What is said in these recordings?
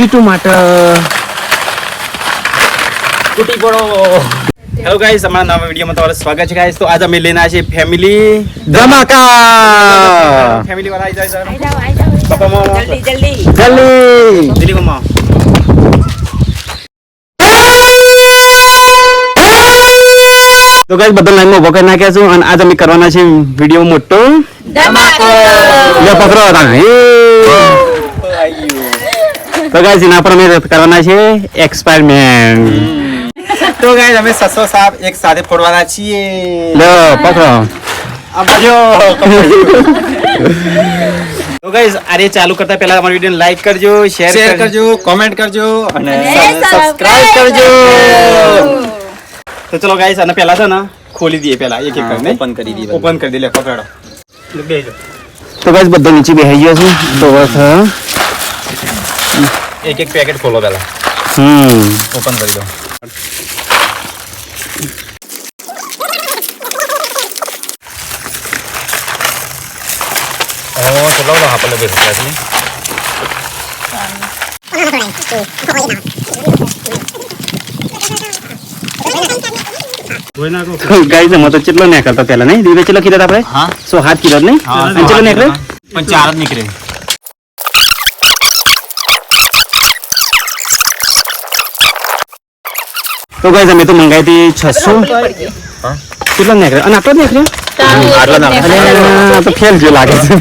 ટમાટર તૂટી પડો. Hello guys, અમારા નવા વિડીયોમાં તમારું સ્વાગત છે ગાઈસ. તો આજ અમે લઈને આવ્યા છીએ ફેમિલી ધમાકા. ફેમિલી વાળા આવી જાય જલ્દી જલ્દી જલ્દી દિલ્હી મમ્મા. તો ગાઈસ બધા લાઈનમાં ઉભો કરી નાખ્યા છું અને આજ અમે કરવાના છે વિડીયો મોટો ધમાકો લે પકડો હતા. તો ગાઈસ એના પર અમે કરવાના છે એક્સપેરિમેન્ટ. તો ગાઈસ અમે 600 સાપ એક સાથે ફોડવાના છીએ. લો પકડો. આ બાજુ તો ગાઈસ આરે ચાલુ કરતા પહેલા અમારા વિડીયોને લાઈક કરજો, શેર કરજો, કોમેન્ટ કરજો અને સબસ્ક્રાઇબ કરજો. તો ચલો ગાઈસ આને પહેલા છે ને ખોલી દઈએ, પહેલા એક એક કરીને ઓપન કરી દઈએ. ઓપન કરી દે. લે પકડો. બેજો. તો ગાઈસ બધો નીચે બેસી ગયો છે. તો બસ એક એક પેકેટ ખોલો પહેલા. ઓપન કરી દો. ચલો હા પેલા બેસો છે. ગાઈસ એમાં તો કેટલો નીકળતો પહેલા નહીં દીવે કેટલો કીધા આપણે? હા 107 કિલો નહીં? અને કેટલો નીકળે? પણ 4 જ નીકળે. તો ગાઈસ અમે તો મંગાવી હતી 600. કેટલો નીકળે? અને આટલો જ નીકળ્યો? આ તો ફેલ જેવું લાગે છે.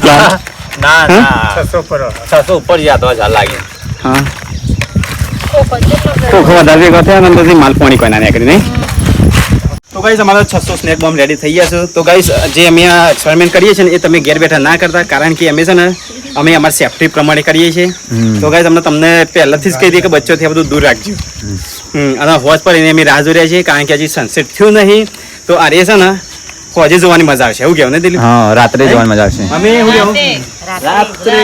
ના ના 600 ઉપર જ્યાં તો જ લાગે. હા ખોખો વધારે ભેગો થયા અને પછી માલ પાણી કોઈ ના નીકળી નહીં. તો ગાઈસ અમારા 600 સ્નેક બોમ્બ રેડી થઈ ગયા છે. તો ગાઈસ જે અમે આ એક્સપેરિમેન્ટ કરીએ છીએ ને એ તમે ઘેર બેઠા ના કરતા, કારણ કે અમે છે ને અમે અમારી સેફટી પ્રમાણે કરીએ છીએ. તો ગાઈસ અમને તમને પહેલાથી જ કહી દઈએ કે બચ્ચોથી આ બધું દૂર રાખજો. અને હોજ પર એને અમે રાહ જોઈ રહ્યા છીએ, કારણ કે હજી સનસેટ થયું નહીં. તો આ રે છે ને હોજે જોવાની મજા આવશે. એવું કહેવું ને દિલીપ? હા રાત્રે જોવાની મજા આવશે. અમે એવું કહેવું રાત્રે.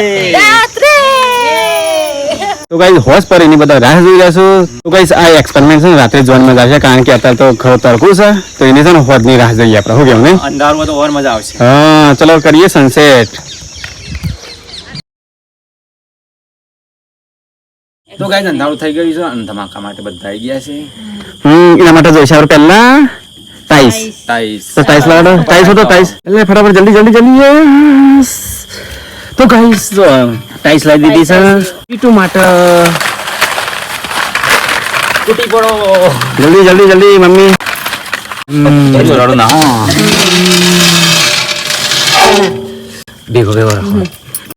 તો ગાઈસ હોજ પર એની બધા રાહ જોઈ રહ્યા છો. તો ગાઈસ આ એક્સપેરિમેન્ટ છે ને રાત્રે જોવાની મજા આવશે, કારણ કે અત્યારે તો ઘણું તડકું છે. તો એની છે ને હોજની રાહ જોઈએ આપણે. શું કહેવું નહીં? અંધારું તો ઓર મજા આવશે. હા ચલો કરીએ સનસેટ. તો ગાઈસ અંધારું થઈ ગયું છે અને ધમાકા માટે બધા આવી ગયા છે. એના માટે જોઈશે આપણે પહેલા ટાઈસ. તો ટાઈસ લાડો. ટાઈસ હતો ટાઈસ. એટલે ફટાફટ જલ્દી જલ્દી જલ્દી. યસ. તો ગાઈસ જો ટાઈસ લાવી દીધી છે. ટમાટર તૂટી પડો. જલ્દી જલ્દી જલ્દી મમ્મી. રડો ના. ભેગો ભેગો રાખો.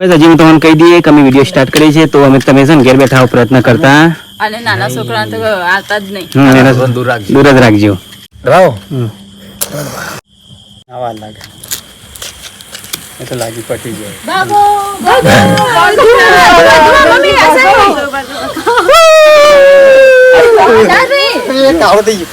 હજી હું તમને કહી દઈએ કે અમે વિડીયો સ્ટાર્ટ કરી છે, તો અમે તમે છે ને ઘેર બેઠા પ્રયત્ન કરતા અને નાના છોકરાને તો આવતા જ નહીં. દૂર જ રાખજો. રાવ આવા લાગે એ તો લાગી પટી જાય. બાબો બાબો મમ્મી કાવ થઈ ગયું.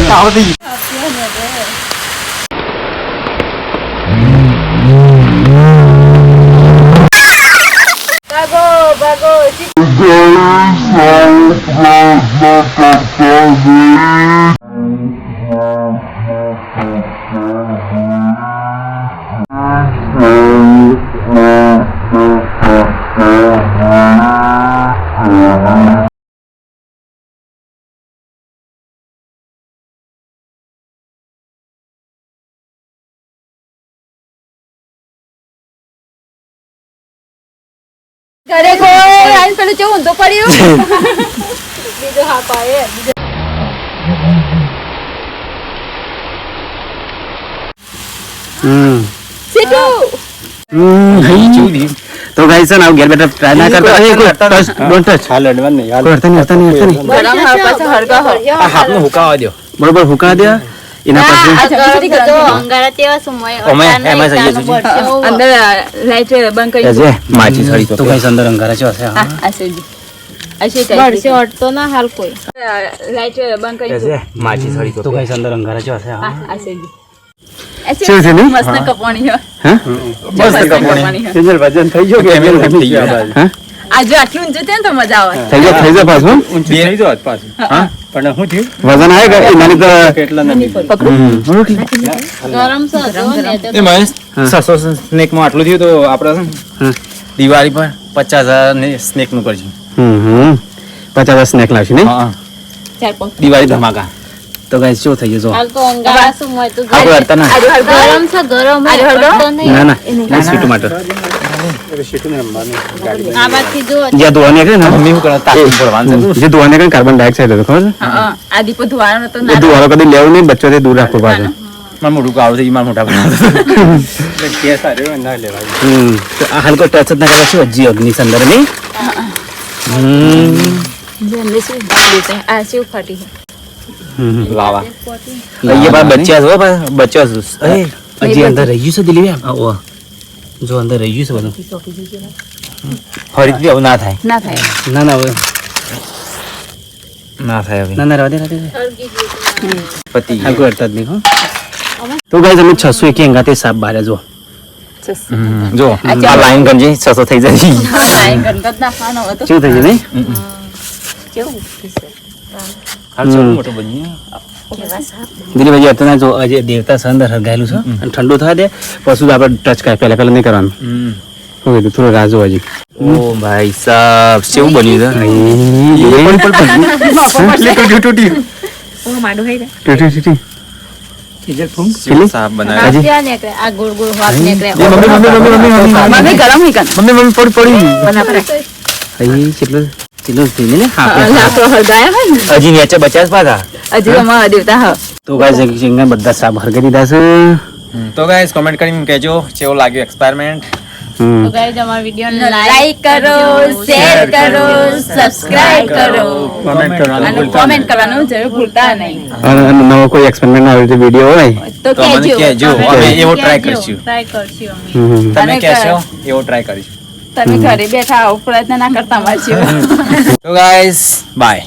કાવ થઈ ગયું. ઘરે કોઈ આઈને પેલું કેવું ઊંધો પડ્યું. બીજો હા પાય સીટુ. તો ગાઈસ છે ને આવ ઘેર બેઠા ટ્રાય ના કરતા. અરે કોઈ ટચ ડોન્ટ ટચ. હાલ અડવાન નહીં યાર. કરતા નહીં ગરમ હા પાછો હળગા હો. આ હાથનો હુકાવા દો. બરોબર હુકા દે. એના પછી અંદર લાઈટ બંધ કરી જે માચી સળી તો ગાઈસ અંદર અંગારા છે. હા આ સેજી વર્ષે અડતો ના હાલ કોઈ લાઈટ બંધ કરી માચી સળી તો ગાઈસ અંદર અંગારા જો હશે શું છે ને મસ્ત કપોણી હે હા મસ્ત કપોણી તેજલ વજન થઈ ગયો કે એમ થઈ ગયો હા આજે આટલું ઊંચું છે ને તો મજા આવે થઈ જાય પાછું ઊંચું થઈ જો પાછું હા પણ શું થયું વજન આવે કે એનાની તો કેટલા નથી ગરમ છે તો ને તો એ મહેશ 600 સ્નેક માં આટલું થયું તો આપણે છે ને દિવાળી પર 50,000 સ્નેક નું કરજો 50 સ્નેક લાવશે ને હા ચાર પાંચ દિવાળી ધમાકા તો ગાઈસ શું થઈ ગયું જો હાલ તો અંગારા શું હોય તો આપણે અડતા ના ગરમ છે ગરમ અડતો નહીં ના ના સ્વીટ ટમાટર આમાંથી જો જે ધોવા નીકળે ને મમ્મી શું કરે તાકી પડવાનું જે ધોવા નીકળે કાર્બન ડાયોક્સાઇડ હતો ખબર હા આદિ પર ધોવાનો તો છે ના એ ધોવાનો કદી લેવું નહીં બચ્ચોથી દૂર રાખવું પાછું મારું મોટું કાળું થઈ મારા મોટા બનાવતો કેસ આવ્યો ના લેવાય તો આ હલકો ટચ જ ના કરે શું હજી અગ્નિ અંદર નહીં જલ્દી શું દેતે આ શું ફાટી છે લાવા ये बार बच्चा हो बच्चा હજી અંદર રહી છે દિલીપ ઓ જો અંદર રહી છે બધું ફરીથી આવું ના થાય ના થાય ના ના હવે ના થાય હવે ના ના રહેવા દે પતિ આ કોઈ અડતા જ નહીં હો તો ગાઈસ અમે 601 અંગાતે સાપ બારે જો જો આ લાઈન ગંજી 600 થઈ જાય લાઈન ગણગત ના ખાનો હતો શું થઈ ગયું નહીં કેવું હાલ ચલો મોટો બની દિલીપ ભાઈ અત્યારે જો આજે દેવતા છે અંદર હરગાયેલું છે અને ઠંડુ થવા દે પછી આપણે ટચ કાય પહેલા નહીં કરવાનું શું કીધું થોડું રાહ જોવા જઈએ ઓ ભાઈ સાહેબ કેવું બન્યું છે ઓ માડું હે કેવું સાહેબ બનાવ્યું હજી? આ નીકળે આ ગોળ ગોળ હાથ નીકળે મમ્મી ગરમ હી કન મમ્મી પડી બરાબર અહીં કેટલું થઈ ને લાકડો હળગાયા હોય ને હજી નીચે બચ્યા જ પાછા હજી અમારા દેવતા હા તો ગાઈસ સિંગર બધા સાપ હરગાઈ દીધા છે તો ગાઈસ કમેન્ટ કરીને કહેજો કેવું લાગ્યું એક્સપેરિમેન્ટ તો ગાઈસ અમારા વિડિયોને લાઈક કરો શેર કરો સબસ્ક્રાઇબ કરો કમેન્ટ કરવાનું અને કોમેન્ટ કરવાનું જરૂર ભૂલતા નહીં અને નવો કોઈ એક્સપેરિમેન્ટ આવી રીતે વિડીયો હોય તો તો મને કહેજો અમે એવો ટ્રાય કહેજો. કરશું ટ્રાય કરશું અમે તમે અને કહેશો એવો ટ્રાય કરીશું તમે ઘરે બેઠા આવો પ્રયત્ન ના કરતા મારજો તો ગાઈસ બાય